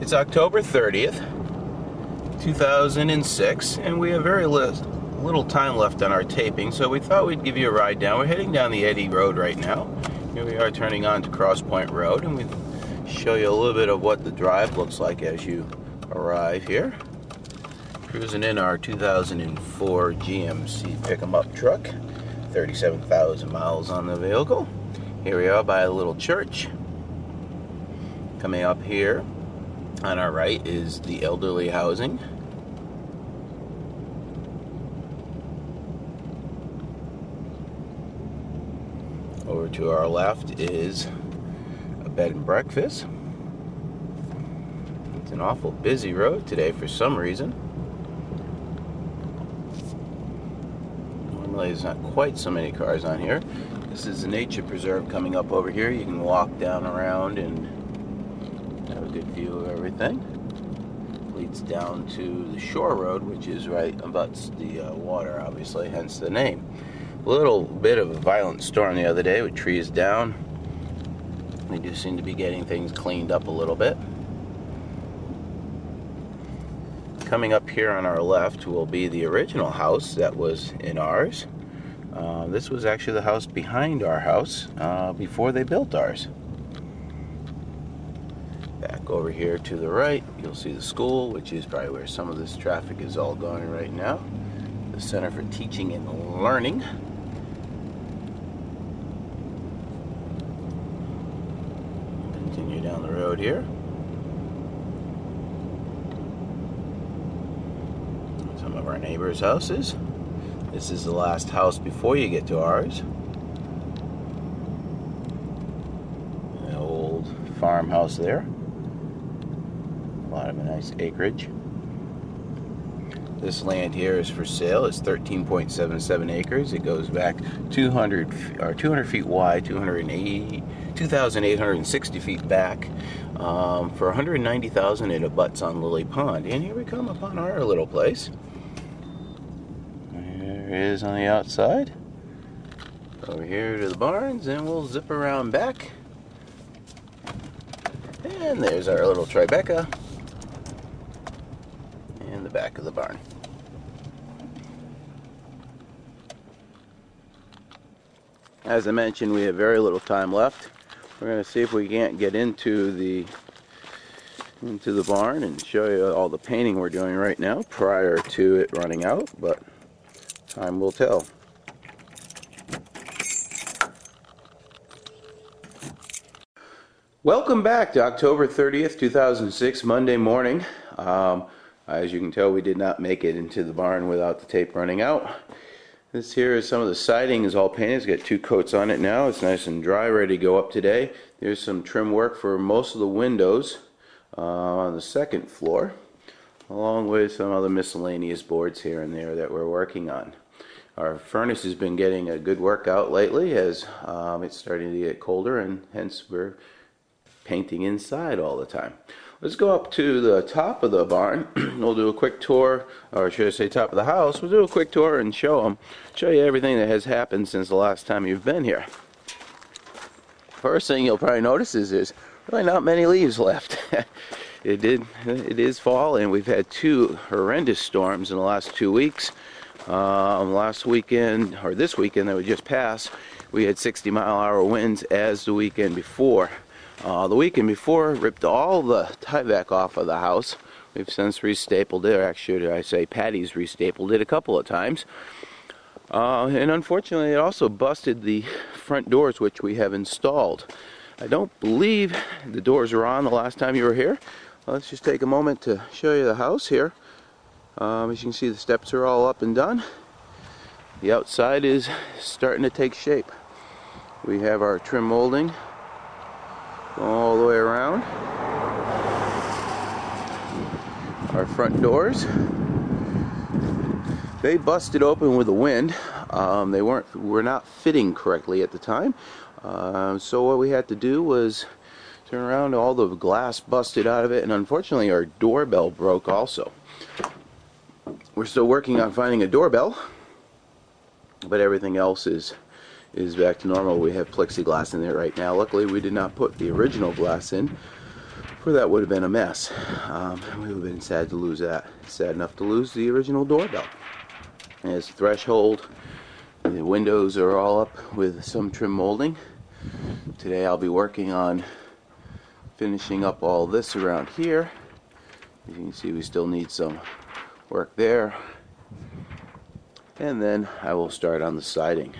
It's October 30th, 2006, and we have very little time left on our taping, so we thought we'd give you a ride down. We're heading down the Eddy Road right now. Here we are turning on to Cross Point Road, and we'll show you a little bit of what the drive looks like as you arrive here. Cruising in our 2004 GMC pick-em-up truck, 37,000 miles on the vehicle. Here we are by a little church. Coming up here on our right is the elderly housing. Over to our left is a bed and breakfast. It's an awful busy road today for some reason. Normally there's not quite so many cars on here. This is a nature preserve coming up over here. You can walk down around and have a good view of everything. Leads down to the shore road, which is right above the water, obviously, hence the name. A little bit of a violent storm the other day with trees down. They do seem to be getting things cleaned up a little bit. Coming up here on our left will be the original house that was in ours. This was actually the house behind our house before they built ours. Back over here to the right, you'll see the school, which is probably where some of this traffic is all going right now. The Center for Teaching and Learning. Continue down the road here. Some of our neighbors' houses. This is the last house before you get to ours. An old farmhouse there. A lot of nice acreage. This land here is for sale. It's 13.77 acres. It goes back 200 feet wide, 2,860 feet back. For $190,000, it abuts on Lily Pond. And here we come upon our little place. There it is on the outside. Over here to the barns, and we'll zip around back. And there's our little Tribeca. In the back of the barn. As I mentioned, we have very little time left. We're going to see if we can't get into the barn and show you all the painting we're doing right now prior to it running out, but time will tell. Welcome back to October 30th, 2006, Monday morning. As you can tell, we did not make it into the barn without the tape running out. This here is some of the siding is all painted. It's got 2 coats on it now. It's nice and dry, ready to go up today. There's some trim work for most of the windows on the second floor, along with some other miscellaneous boards here and there that we're working on. Our furnace has been getting a good workout lately as it's starting to get colder, and hence we're painting inside all the time. Let's go up to the top of the barn. We'll do a quick tour, or should I say top of the house. We'll do a quick tour and show you everything that has happened since the last time you've been here. First thing you'll probably notice is there's really not many leaves left. It is fall, and we've had 2 horrendous storms in the last 2 weeks. Last weekend, or this weekend that we just passed, we had 60-mile-an-hour winds as the weekend before. The weekend before ripped all the tie-back off of the house. We've since restapled it, or actually I say Patty's restapled it a couple of times. And unfortunately it also busted the front doors, which we have installed. I don't believe the doors were on the last time you were here. Let's just take a moment to show you the house here. As you can see, the steps are all up and done. The outside is starting to take shape. We have our trim molding all the way around. Our front doors, they busted open with the wind. They were not fitting correctly at the time. So what we had to do was turn around. All the glass busted out of it, and unfortunately our doorbell broke also. We're still working on finding a doorbell, but everything else is back to normal. We have plexiglass in there right now. Luckily we did not put the original glass in. For that would have been a mess. We would have been sad to lose that. Sad enough to lose the original doorbell. As the threshold, the windows are all up with some trim molding. Today I'll be working on finishing up all this around here. As you can see, we still need some work there. And then I will start on the siding.